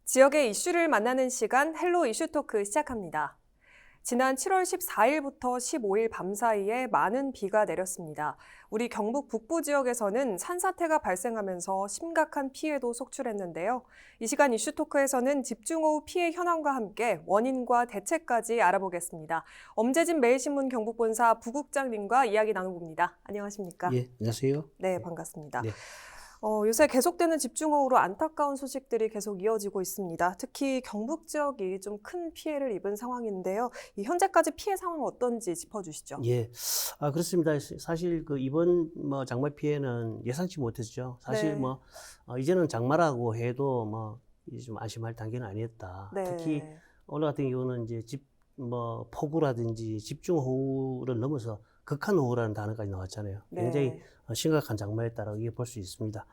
지역의 이슈를 만나는 시간 헬로 이슈 토크 시작합니다. 지난 7월 14일부터 15일 밤 사이에 많은 비가 내렸습니다. 우리 경북 북부 지역에서는 산사태가 발생하면서 심각한 피해도 속출했는데요. 이 시간 이슈 토크에서는 집중호우 피해 현황과 함께 원인과 대책까지 알아보겠습니다. 엄재진 매일신문 경북본사 부국장님과 이야기 나눠봅니다. 안녕하십니까? 예, 안녕하세요. 네, 반갑습니다. 네. 요새 계속되는 집중호우로 안타까운 소식들이 계속 이어지고 있습니다. 특히 경북 지역이 좀 큰 피해를 입은 상황인데요. 현재까지 피해 상황 어떤지 짚어주시죠. 예, 그렇습니다. 사실 이번 장마 피해는 예상치 못했죠. 사실 네. 이제는 장마라고 해도 이제 좀 안심할 단계는 아니었다. 네. 특히 오늘 같은 경우는 이제 폭우라든지 집중호우를 넘어서 극한호우라는 단어까지 나왔잖아요. 네. 굉장히 심각한 장마였다라고 볼 수 있습니다.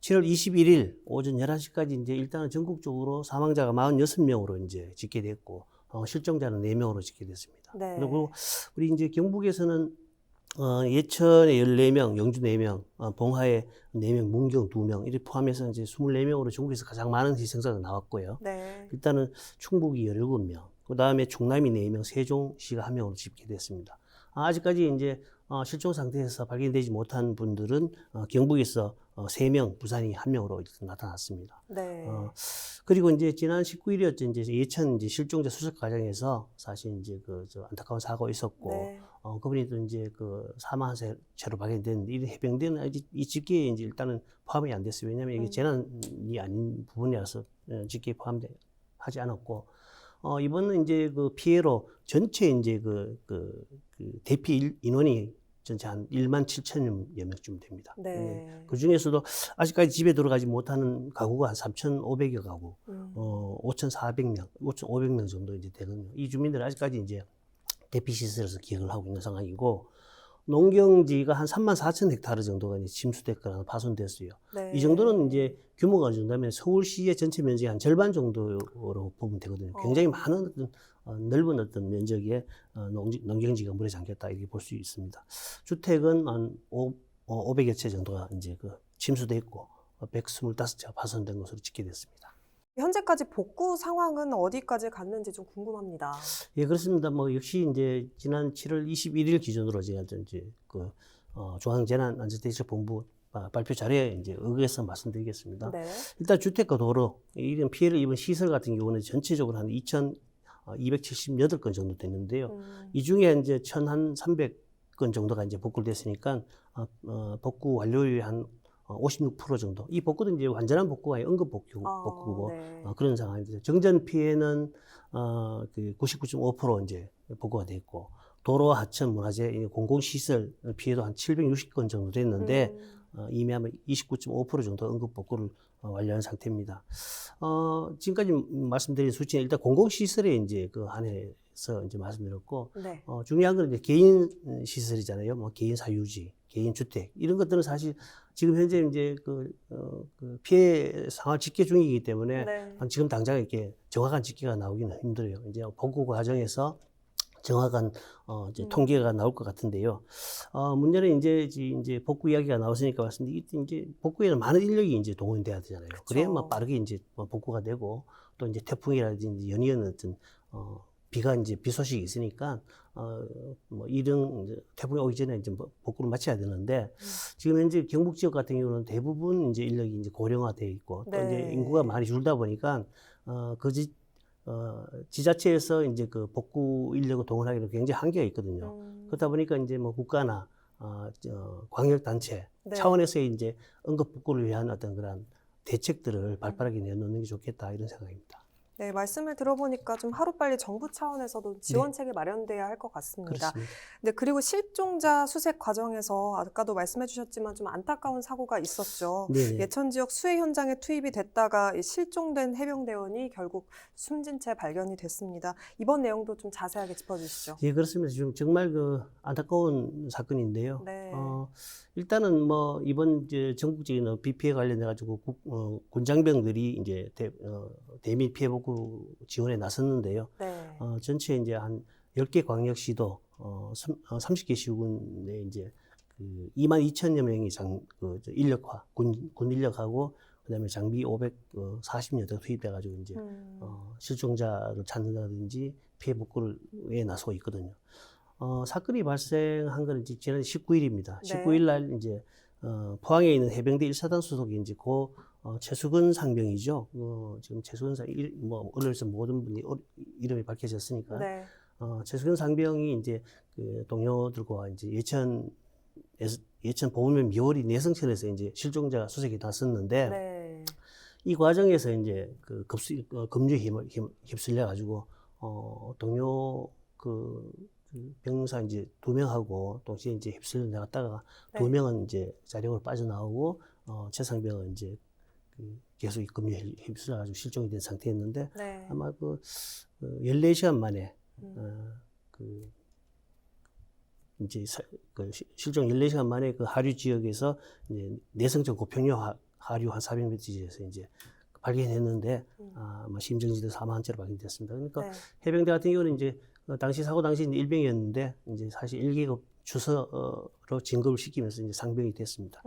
7월 21일 오전 11시까지 이제 일단은 전국적으로 사망자가 46명으로 이제 집계됐고, 실종자는 4명으로 집계됐습니다. 네. 그리고 우리 이제 경북에서는 예천에 14명, 영주 4명, 봉화에 4명, 문경 2명, 이렇게 포함해서 이제 24명으로 전국에서 가장 많은 희생자가 나왔고요. 네. 일단은 충북이 17명, 그 다음에 충남이 4명, 세종시가 1명으로 집계됐습니다. 아직까지 이제 실종 상태에서 발견되지 못한 분들은 경북에서 3명, 부산이 1명으로 나타났습니다. 네. 그리고 이제 지난 19일이었죠. 이제 예천 이제 실종자 수색 과정에서 사실 이제 저 안타까운 사고가 있었고, 네. 그분이 또 이제 사망한 채로 발견됐는데, 이 해병대는 이 집계에 이제 일단은 포함이 안 됐어요. 왜냐하면 이게 재난이 아닌 부분이라서 집계에 포함하지 않았고, 이번은 이제 피해로 전체 이제 대피 인원이 전체 한 1만 7천여 명쯤 됩니다. 네. 그 중에서도 아직까지 집에 들어가지 못하는 가구가 한 3,500여 가구, 5,400명, 5,500명 정도 이제 되거든요. 이 주민들은 아직까지 이제 대피 시설에서 기억을 하고 있는 상황이고, 농경지가 한 3만 4천 헥타르 정도가 이제 침수됐거나 파손됐어요. 네. 이 정도는 이제 규모가 어느 정도면 서울시의 전체 면적의 한 절반 정도로 보면 되거든요. 굉장히 많은 넓은 면적의 농경지가 물에 잠겼다 이렇게 볼 수 있습니다. 주택은 한 500여 채 정도가 이제 침수됐고 125채가 파손된 것으로 집계됐습니다. 현재까지 복구 상황은 어디까지 갔는지 좀 궁금합니다. 예, 그렇습니다. 역시 이제 지난 7월 21일 기준으로 제가 이제 중앙재난안전대책본부 발표 자료에 이제 의거해서 말씀드리겠습니다. 네. 일단 주택과 도로, 이런 피해를 입은 시설 같은 경우는 전체적으로 한 2,278건 정도 됐는데요. 이 중에 이제 1,300건 정도가 이제 복구를 됐으니까, 복구 완료율이 한 56% 정도. 이 복구도 이제 완전한 복구가 아니라 응급 복구고, 네. 그런 상황인데, 정전 피해는 99.5% 이제 복구가 됐고, 도로, 하천, 문화재, 공공시설 피해도 한 760건 정도 됐는데, 이미 아마 29.5% 정도 응급 복구를 완료한 상태입니다. 지금까지 말씀드린 수치는 일단 공공시설에 이제 한해서 이제 말씀드렸고, 네. 중요한 건 이제 개인 시설이잖아요. 개인 사유지, 개인 주택, 이런 것들은 사실 지금 현재 이제 피해 상황 집계 중이기 때문에 네. 지금 당장 이렇게 정확한 집계가 나오기는 힘들어요. 이제 복구 과정에서 정확한 이제 통계가 나올 것 같은데요. 문제는 이제 복구 이야기가 나왔으니까 말씀드리는데, 이제 복구에는 많은 인력이 이제 동원돼야 되잖아요. 그쵸. 그래야 빠르게 이제 복구가 되고, 또 이제 태풍이라든지 연이은 어떤 비가 이제 비 소식이 있으니까 이런 이제 태풍이 오기 전에 이제 복구를 마쳐야 되는데, 지금 현재 경북 지역 같은 경우는 대부분 이제 인력이 이제 고령화돼 있고, 또 네. 이제 인구가 많이 줄다 보니까 지자체에서 이제 복구 인력을 동원하기는 굉장히 한계가 있거든요. 그러다 보니까 이제 국가나 광역단체 네. 차원에서의 이제 응급 복구를 위한 어떤 그런 대책들을 발빠르게 내놓는 게 좋겠다, 이런 생각입니다. 네, 말씀을 들어보니까 좀 하루빨리 정부 차원에서도 지원책이 마련돼야 할 것 같습니다. 그렇습니다. 네, 그리고 실종자 수색 과정에서 아까도 말씀해 주셨지만 좀 안타까운 사고가 있었죠. 네. 예천 지역 수해 현장에 투입이 됐다가 이 실종된 해병대원이 결국 숨진 채 발견이 됐습니다. 이번 내용도 좀 자세하게 짚어주시죠. 예, 그렇습니다. 지금 정말 안타까운 사건인데요. 네. 일단은 이번 이제 전국적인 비 피해 관련해 가지고 군장병들이 이제 대미 피해 복구 지원에 나섰는데요. 네. 전체 이제 한 10개 광역시도 30개 시군에 이제 22,000여 명이 인력화, 군 인력하고, 그다음에 장비 540여 대 투입돼가지고 이제 실종자를 찾는다든지 피해 복구에 나서고 있거든요. 사건이 발생한 건 이제 지난 19일입니다. 네. 19일 날 이제 포항에 있는 해병대 1사단 소속이 이제 고 최수근 상병이죠. 지금 최수근 언론에서 모든 분이 이름이 밝혀졌으니까. 네. 최수근 상병이 이제 그 동료들과 이제 예천 보훈면 미오리 내성천에서 이제 실종자 수색에 나섰는데 네. 이 과정에서 이제 그 급류에 휩쓸려 가지고 동료 그 병사 이제 2명하고 동시에 이제 휩쓸려 나갔다가 네. 2명은 이제 자력으로 빠져나오고 최상병은 이제 계속 급류에 휩쓸려 가지고 실종이 된 상태였는데 네. 아마 14시간 만에 이제 실종 14시간 만에 그 하류 지역에서 이제 내성천 고평류 하류 한 400m에서 이제 발견했는데 아마 심정지도 사망한 채로 발견됐습니다. 그러니까 네. 해병대 같은 경우는 이제 당시 사고 당시 이제 일병이었는데 이제 사실 1계급 주서로 진급을 시키면서 이제 상병이 됐습니다.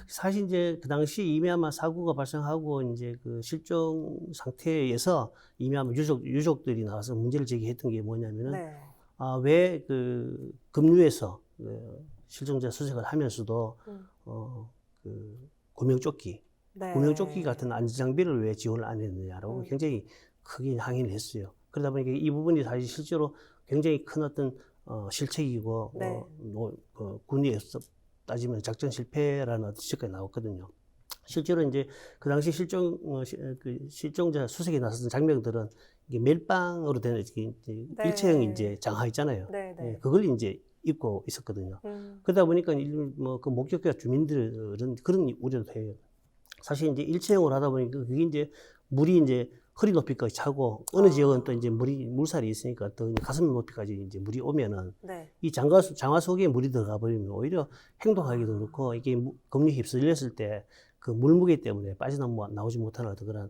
사실 이제 그 당시 이미 아마 사고가 발생하고 이제 그 실종 상태에서 이미 아마 유족들이 나와서 문제를 제기했던 게 뭐냐면은 네. 왜 그 급류에서 실종자 수색을 하면서도 구명조끼, 네. 구명조끼 같은 안전장비를 왜 지원을 안 했느냐라고 굉장히 크게 항의를 했어요. 그러다 보니까 이 부분이 사실 실제로 굉장히 큰 어떤 실책이고 네. 군에서 따지면 작전 실패라는 어떤 지적까지 나왔거든요. 실제로 이제 그 당시 실종자 수색에 나섰던 장병들은 이게 멜빵으로 된 네. 일체형 이제 장화 있잖아요. 네. 네. 그걸 이제 입고 있었거든요. 그러다 보니까 그 목격자 주민들은 그런 우려도 해요. 사실 이제 일체형으로 하다 보니까 그게 이제 물이 이제 허리 높이까지 차고 어느 지역은 또 이제 물살이 있으니까 또 가슴 높이까지 이제 물이 오면은 네. 이 장화 속에 물이 들어가 버리면 오히려 행동하기도 그렇고 이게 급류에 휩쓸렸을 때 그 물무게 때문에 빠져나오지 못하는 어떤 그런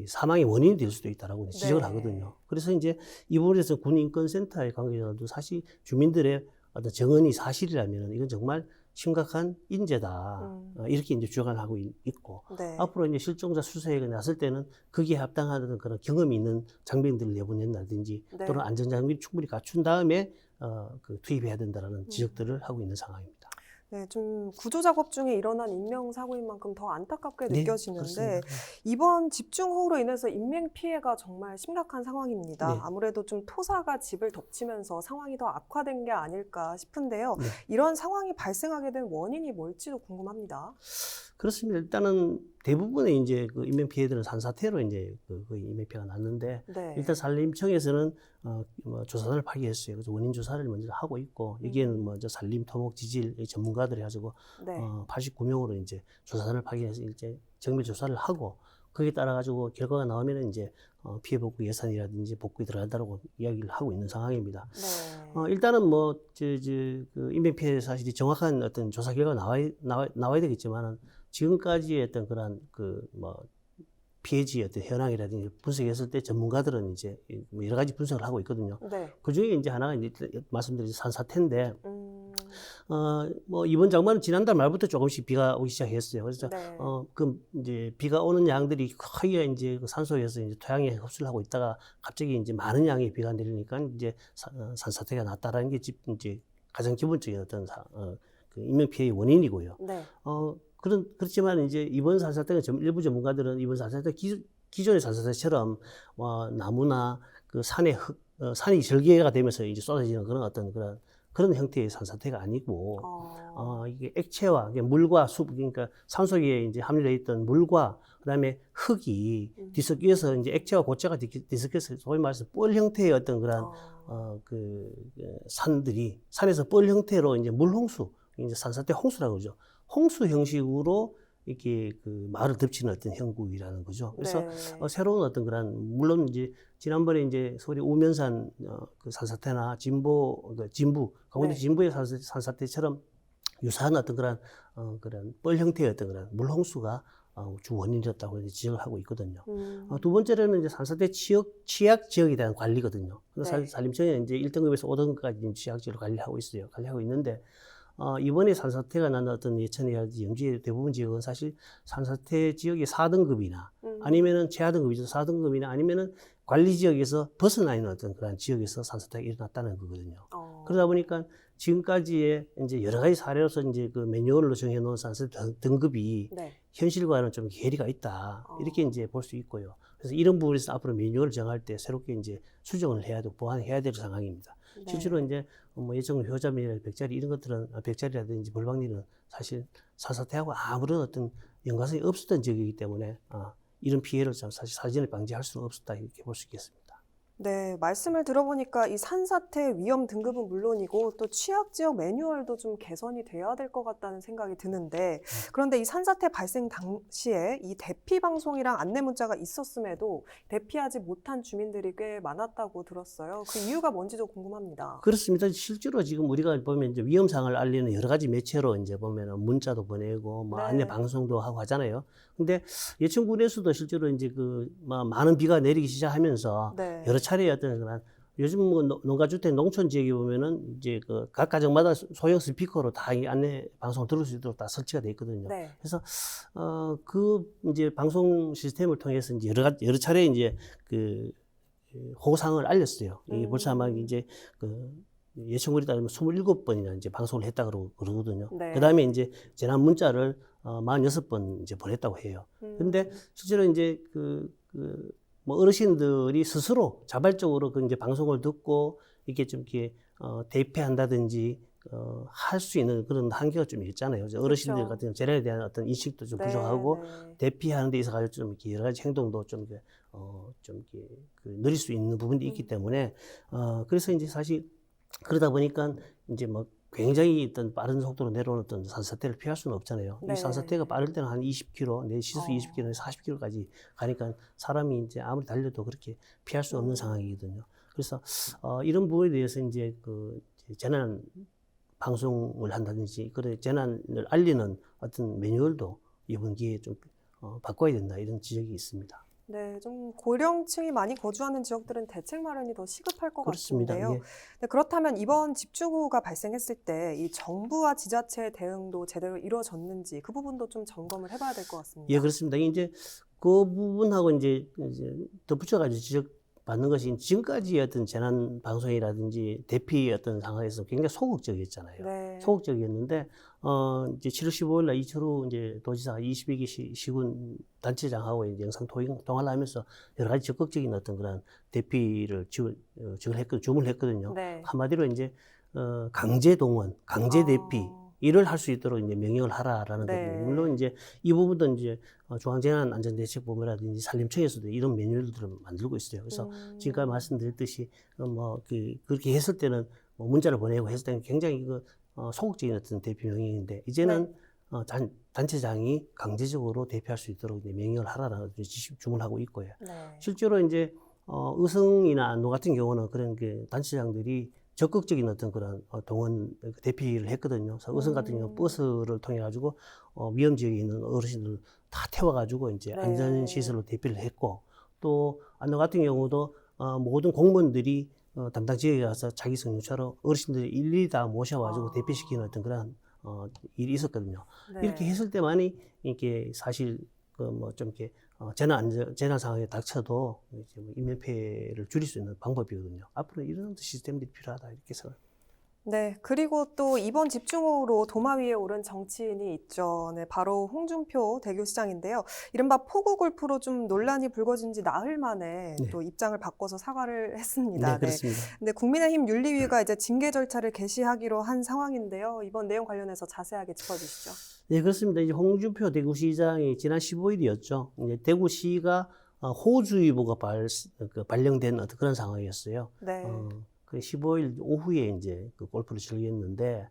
사망의 원인이 될 수도 있다라고 지적을 네. 하거든요. 그래서 이제 이 부분에서 군인권센터의 관계자들도 사실 주민들의 어떤 정언이 사실이라면 이건 정말 심각한 인재다. 이렇게 이제 주장을 하고 있고 네. 앞으로 이제 실종자 수색에 나설 때는 거기에 합당한 그런 경험이 있는 장병들을 내보낸다든지 네. 또는 안전장비를 충분히 갖춘 다음에 투입해야 된다라는 지적들을 하고 있는 상황입니다. 네, 좀 구조 작업 중에 일어난 인명 사고인 만큼 더 안타깝게 네, 느껴지는데 그렇습니다. 이번 집중호우로 인해서 인명 피해가 정말 심각한 상황입니다. 네. 아무래도 좀 토사가 집을 덮치면서 상황이 더 악화된 게 아닐까 싶은데요. 네. 이런 상황이 발생하게 된 원인이 뭘지도 궁금합니다. 그렇습니다. 일단은 대부분의 이제 그 인명 피해들은 산사태로 이제 거의 인명 피해가 났는데 네. 일단 산림청에서는 조사단을 파견했어요. 그래서 원인 조사를 먼저 하고 있고 여기에는 먼저 산림, 토목, 지질 전문가들이 가지고 네. 89명으로 이제 조사단을 파견해서 이제 정밀 조사를 하고 거기에 따라 가지고 결과가 나오면 이제 피해 복구 예산이라든지 복구에 들어간다고 이야기를 하고 있는 상황입니다. 네. 일단은 그 인명 피해 사실이 정확한 어떤 조사 결과가 나와야 되겠지만은 지금까지의 어떤 그런 피해지의 어떤 현황이라든지 분석했을 때 전문가들은 이제 여러 가지 분석을 하고 있거든요. 네. 그 중에 이제 하나가 이제 말씀드린 산사태인데, 이번 장마는 지난달 말부터 조금씩 비가 오기 시작했어요. 그래서, 네. 이제 비가 오는 양들이 거의 이제 그 산소에서 이제 토양에 흡수를 하고 있다가 갑자기 이제 많은 양의 비가 내리니까 이제 산사태가 났다라는 게 이제 가장 기본적인 어떤 그 인명 피해의 원인이고요. 네. 그렇지만 이제 이번 산사태가 일부 전문가들은 이번 산사태 기존의 산사태처럼 나무나 그 산이 절개가 되면서 이제 쏟아지는 그런 어떤 그런 형태의 산사태가 아니고 이게 액체와 물과 그러니까 산속에 이제 함유되어 있던 물과 그다음에 흙이 뒤섞여서 이제 액체와 고체가 뒤섞여서 소위 말해서 뻘 형태의 어떤 그런 산에서 뻘 형태로 이제 물홍수, 이제 산사태 홍수라고 그러죠. 홍수 형식으로 이렇게 그 마을을 덮치는 어떤 형국이라는 거죠. 그래서 네. 새로운 어떤 그런, 물론 이제 지난번에 이제 서울의 우면산 그 산사태나 진부, 강원도 네. 진부의 산사태처럼 유사한 어떤 그런 뻘 형태의 어떤 그런 물홍수가 주 원인이었다고 지적을 하고 있거든요. 두 번째로는 이제 산사태 취약 지역에 대한 관리거든요. 그래서 네. 산림청에 이제 1등급에서 5등급까지 취약 지역을 관리하고 있는데, 이번에 산사태가 난 어떤 예천이라든지 영주의 대부분 지역은 사실 산사태 지역의 4등급이나 아니면은 최하등급이죠. 4등급이나 아니면은 관리 지역에서 벗어나 있는 어떤 그런 지역에서 산사태가 일어났다는 거거든요. 그러다 보니까 지금까지의 이제 여러 가지 사례로서 이제 그 매뉴얼로 정해놓은 산사태 등급이 네. 현실과는 좀 괴리가 있다. 이렇게 이제 볼 수 있고요. 그래서 이런 부분에서 앞으로 매뉴얼을 정할 때 새롭게 이제 수정을 해야 되고 보완해야 될 상황입니다. 네. 실제로 이제 뭐 예정 효자밀이나 백자리 이런 것들은 백자리라든지 벌방리는 사실 산사태하고 아무런 어떤 연관성이 없었던 지역이기 때문에 이런 피해를 사실 사전에 방지할 수는 없었다 이렇게 볼 수 있겠습니다. 네, 말씀을 들어보니까 이 산사태 위험 등급은 물론이고 또 취약 지역 매뉴얼도 좀 개선이 돼야 될 것 같다는 생각이 드는데, 그런데 이 산사태 발생 당시에 이 대피 방송이랑 안내 문자가 있었음에도 대피하지 못한 주민들이 꽤 많았다고 들었어요. 그 이유가 뭔지도 궁금합니다. 그렇습니다. 실제로 지금 우리가 보면 이제 위험상을 알리는 여러 가지 매체로 이제 보면은 문자도 보내고 뭐 네. 안내 방송도 하고 하잖아요. 근데 예천군에서도 실제로 이제 그 많은 비가 내리기 시작하면서 네. 여러 차례 어떤 그런 요즘 뭐 농가주택 농촌 지역에 보면은 이제 그 각 가정마다 소형 스피커로 다 이 안내 방송을 들을 수 있도록 다 설치가 돼 있거든요. 네. 그래서 그 이제 방송 시스템을 통해서 이제 여러 차례 이제 그 호상을 알렸어요. 이게 벌써 아마 이제 그 예천군에 따르면 27번이나 이제 방송을 했다 그러거든요. 네. 그 다음에 이제 재난 문자를 46번 이제 보냈다고 해요. 근데 실제로 이제 뭐 어르신들이 스스로 자발적으로 그 이제 방송을 듣고 이렇게 좀 이렇게 대피한다든지 할 수 있는 그런 한계가 좀 있잖아요. 어르신들 그렇죠. 같은 경우 재난에 대한 어떤 인식도 좀 네, 부족하고 네. 대피하는 데 있어서 좀 이렇게 여러 가지 행동도 좀 이렇게 좀 이렇게 느릴 수 있는 부분이 있기 때문에 그래서 이제 사실 그러다 보니까 이제 뭐 굉장히 어떤 빠른 속도로 내려오는 어떤 산사태를 피할 수는 없잖아요. 네. 이 산사태가 빠를 때는 한 20km, 내 시속 20km, 40km까지 가니까 사람이 이제 아무리 달려도 그렇게 피할 수 없는 상황이거든요. 그래서 이런 부분에 대해서 이제 그 재난 방송을 한다든지 그래 재난을 알리는 어떤 매뉴얼도 이번 기회에 좀 바꿔야 된다 이런 지적이 있습니다. 네, 좀 고령층이 많이 거주하는 지역들은 대책 마련이 더 시급할 것 그렇습니다. 같은데요. 예. 네, 그렇다면 이번 집중호우가 발생했을 때 이 정부와 지자체의 대응도 제대로 이루어졌는지 그 부분도 좀 점검을 해봐야 될 것 같습니다. 예, 그렇습니다. 이제 그 부분하고 이제 덧붙여가지고 지적받는 것이 지금까지의 어떤 재난 방송이라든지 대피 어떤 상황에서 굉장히 소극적이었잖아요. 네. 소극적이었는데, 이제 7월 15일 날 이철우 이제 도지사가 22기 시군 단체장하고 이제 영상 통화를 하면서 여러 가지 적극적인 어떤 그런 대피를 주문을 했거든요. 네. 한마디로 이제, 강제 동원, 강제 대피, 일을 할 수 있도록 이제 명령을 하라라는 네. 거고 물론 이제 이 부분도 이제 중앙재난안전대책본부라든지 산림청에서도 이런 매뉴얼들을 만들고 있어요. 그래서 지금까지 말씀드렸듯이 그렇게 했을 때는 뭐 문자를 보내고 했을 때는 굉장히 소극적인 어떤 대피 명령인데 이제는 단체장이 강제적으로 대피할 수 있도록 이제 명령을 하라라는 주문하고 있고요. 네. 실제로 이제 의성이나 안동 같은 경우는 그런 게 단체장들이 적극적인 어떤 그런 동원 대피를 했거든요. 그래서 의성 같은 경우 버스를 통해 가지고 위험 지역에 있는 어르신들 다 태워 가지고 이제 네. 안전 시설로 대피를 했고 또 안동 같은 경우도 모든 공무원들이 담당 지역에 가서 자기 성유차로 어르신들이 일일이 다 모셔가지고 대피시키는 어떤 그런 일이 있었거든요. 네. 이렇게 했을 때만이 이게 사실 뭐 좀 이렇게 재난 상황에 닥쳐도 이제 뭐 인명피해를 줄일 수 있는 방법이거든요. 앞으로 이런 시스템들이 필요하다 이렇게 생각합니다. 네, 그리고 또 이번 집중호우로 도마 위에 오른 정치인이 있죠. 네, 바로 홍준표 대구시장인데요. 이른바 포구 골프로 좀 논란이 불거진 지 나흘 만에 네. 또 입장을 바꿔서 사과를 했습니다. 네, 그렇습니다. 근데 국민의힘 윤리위가 이제 징계 절차를 개시하기로 한 상황인데요. 이번 내용 관련해서 자세하게 짚어주시죠. 네, 그렇습니다. 이제 홍준표 대구시장이 지난 15일이었죠. 이제 대구시가 호우주의보가 발령된 어떤 그런 상황이었어요. 네. 그 15일 오후에 이제 그 골프를 즐겼는데,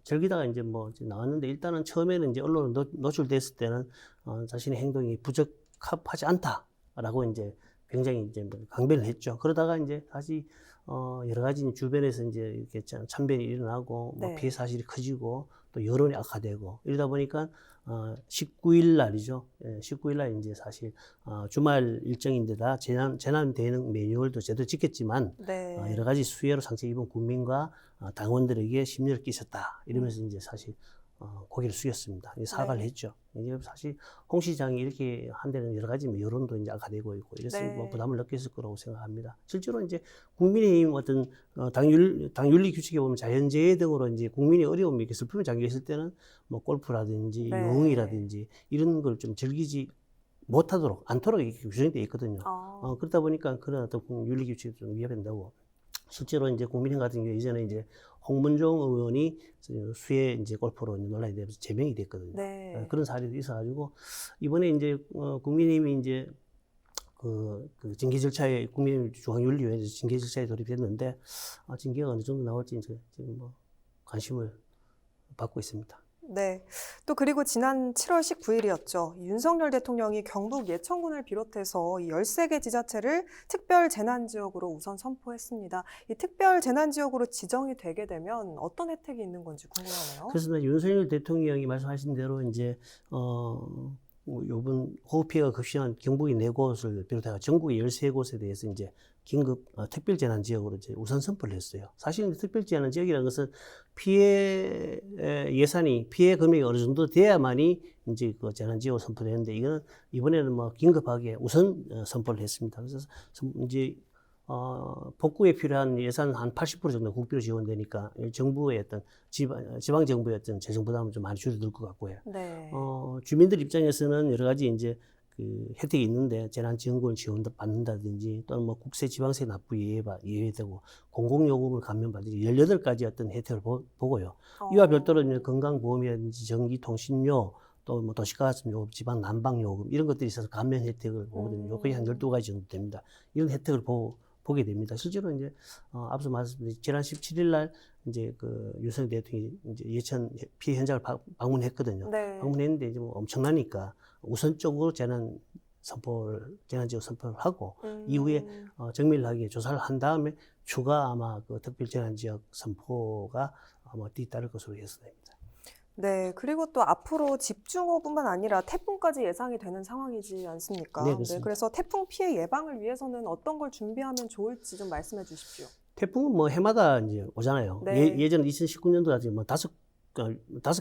즐기다가 이제 뭐 나왔는데 일단은 처음에는 이제 언론에 노출됐을 때는 자신의 행동이 부적합하지 않다라고 이제 굉장히 이제 뭐 강변을 했죠. 그러다가 이제 다시 여러 가지 주변에서 이제 이렇게 참변이 일어나고 뭐 네. 피해 사실이 커지고 또 여론이 악화되고 이러다 보니까 19일 날이죠. 19일 날 이제 사실 주말 일정인데다 재난 대응 매뉴얼도 제대로 지켰지만 네. 여러 가지 수해로 상처 입은 국민과 당원들에게 심려를 끼쳤다. 이러면서 이제 사실 고개를 숙였습니다. 사과를 네. 했죠. 이제 사실 홍 시장이 이렇게 한 데는 여러 가지 여론도 이제 악화되고 있고 이래서 네. 뭐 부담을 느꼈을 거라고 생각합니다. 실제로 이제 국민의힘 어떤 당윤리 규칙에 보면 자연재해 등으로 이제 국민이 어려움이 이렇게 슬픔에 잠겨 있을 때는 뭐 골프라든지 네.游泳이라든지 이런 걸 좀 즐기지 못하도록 않도록 이렇게 규정되어 있거든요. 그러다 보니까 그런 어떤 윤리 규칙이 좀 위반된다고. 실제로 이제 국민의힘 같은 경우 예전에 이제 홍문종 의원이 수해 이제 골프로 논란이 되면서 제명이 됐거든요. 네. 그런 사례도 있어가지고 이번에 이제 국민의힘이 이제 그 징계 절차에 국민의힘 중앙윤리위원회에서 징계 절차에 돌입했는데 징계가 어느 정도 나올지 이제 지금 뭐 관심을 받고 있습니다. 네. 또 그리고 지난 7월 19일이었죠. 윤석열 대통령이 경북 예천군을 비롯해서 이 13개 지자체를 특별 재난 지역으로 우선 선포했습니다. 이 특별 재난 지역으로 지정이 되게 되면 어떤 혜택이 있는 건지 궁금하네요. 그렇습니다. 윤석열 대통령이 말씀하신 대로 이제 요번 호우 피해가 급심한 경북의 4곳을 비롯해 전국의 13곳에 대해서 이제 긴급 특별 재난 지역으로 이제 우선 선포를 했어요. 사실 특별 재난 지역이라는 것은 피해 예산이 피해 금액이 어느 정도 돼야만이 이제 그 재난 지역으로 선포되는데 이거는 이번에는 뭐 긴급하게 우선 선포를 했습니다. 그래서 이제 복구에 필요한 예산 한 80% 정도 국비로 지원되니까 정부의 어떤 지방 정부의 어떤 재정 부담은 좀 많이 줄어들 것 같고요. 네. 주민들 입장에서는 여러 가지 이제 그 혜택이 있는데 재난지원금을 지원받는다든지 또는 뭐 국세 지방세 납부 예외되고 공공요금을 감면받든지 18가지 어떤 혜택을 보고요. 이와 별도로 이제 건강보험이라든지 전기통신료 또 뭐 도시가스요금, 지방 난방요금 이런 것들이 있어서 감면 혜택을 보거든요. 거의 한 12가지 정도 됩니다. 이런 혜택을 보게 됩니다. 실제로 이제 앞서 말씀드린 지난 17일 날 이제 그 윤석열 대통령이 이제 예천 피해 현장을 방문했거든요. 네. 방문했는데 이제 뭐 엄청나니까 우선적으로 재난지역 선포를 하고 이후에 정밀하게 조사를 한 다음에 추가 아마 그 특별 재난지역 선포가 아마 뒤따를 것으로 예상됩니다. 네, 그리고 또 앞으로 집중호우뿐만 아니라 태풍까지 예상이 되는 상황이지 않습니까? 네, 그렇습니다. 그래서 태풍 피해 예방을 위해서는 어떤 걸 준비하면 좋을지 좀 말씀해 주십시오. 태풍은 뭐 해마다 이제 오잖아요. 네. 예전 2019년도까지 뭐 다섯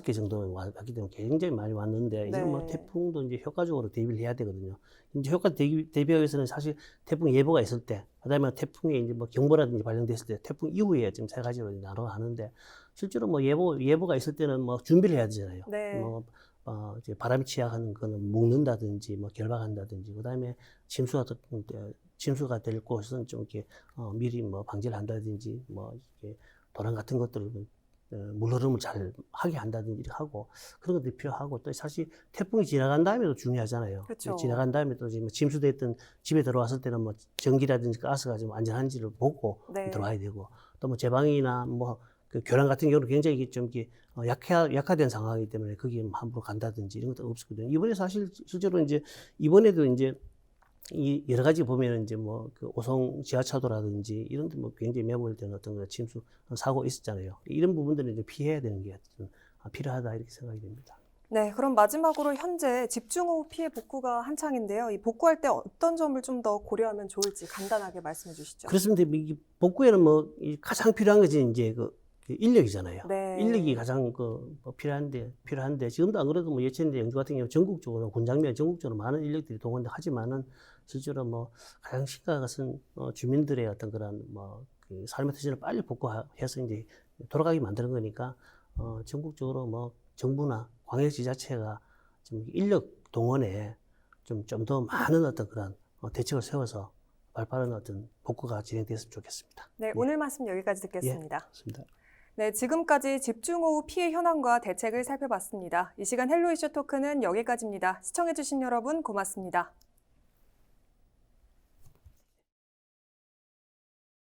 개 정도 왔기 때문에 굉장히 많이 왔는데 이제 뭐 네. 태풍도 이제 효과적으로 대비를 해야 되거든요. 이제 대비하기 위해서는 사실 태풍 예보가 있을 때, 그다음에 태풍에 이제 뭐 경보라든지 발령됐을 때, 태풍 이후에 지금 3가지로 나눠 가는데 실제로 뭐 예보가 있을 때는 뭐 준비를 해야 되잖아요. 네. 뭐 이제 바람이 취약한 거는 묶는다든지 뭐 결박한다든지 그다음에 침수가 될 곳은 좀 이렇게 미리 뭐 방지를 한다든지 뭐 이렇게 도랑 같은 것들을 물 흐름을 잘 하게 한다든지 이렇게 하고 그런 것들이 필요하고 또 사실 태풍이 지나간 다음에도 중요하잖아요. 그렇죠. 지나간 다음에 또 지금 침수됐던 집에 들어왔을 때는 뭐 전기라든지 가스가 좀 안전한지를 보고 네. 들어와야 되고 또 뭐 제방이나 뭐 그 교량 같은 경우는 굉장히 좀 이렇게 약화된 상황이기 때문에 거기에 함부로 간다든지 이런 것도 없었거든요. 이번에 사실 실제로 이제 이번에도 이제 이 여러 가지 보면은 이제 뭐 그 오송 지하차도라든지 이런 데 뭐 굉장히 매몰된 어떤 그 침수 사고 있었잖아요. 이런 부분들은 이제 피해야 되는 게 좀 필요하다 이렇게 생각이 됩니다. 네, 그럼 마지막으로 현재 집중호우 피해 복구가 한창인데요. 이 복구할 때 어떤 점을 좀 더 고려하면 좋을지 간단하게 말씀해 주시죠. 그렇습니다. 이 복구에는 뭐 가장 필요한 것이 이제 그 인력이잖아요. 네. 인력이 가장 뭐 필요한데 지금도 안 그래도 뭐 예천대 영주 같은 경우 전국적으로 군장면 전국적으로 많은 인력들이 동원하지만은 실제로 뭐 가장 심각한 것은 주민들의 어떤 그런 뭐 그 삶의 터전을 빨리 복구해서 이제 돌아가게 만드는 거니까 전국적으로 뭐 정부나 광역지자체가 좀 인력 동원에 좀 더 많은 어떤 그런 대책을 세워서 발빠른 어떤 복구가 진행됐으면 좋겠습니다. 네, 오늘 말씀 여기까지 듣겠습니다. 좋습니다. 네, 지금까지 집중호우 피해 현황과 대책을 살펴봤습니다. 이 시간 헬로 이슈 토크는 여기까지입니다. 시청해주신 여러분 고맙습니다.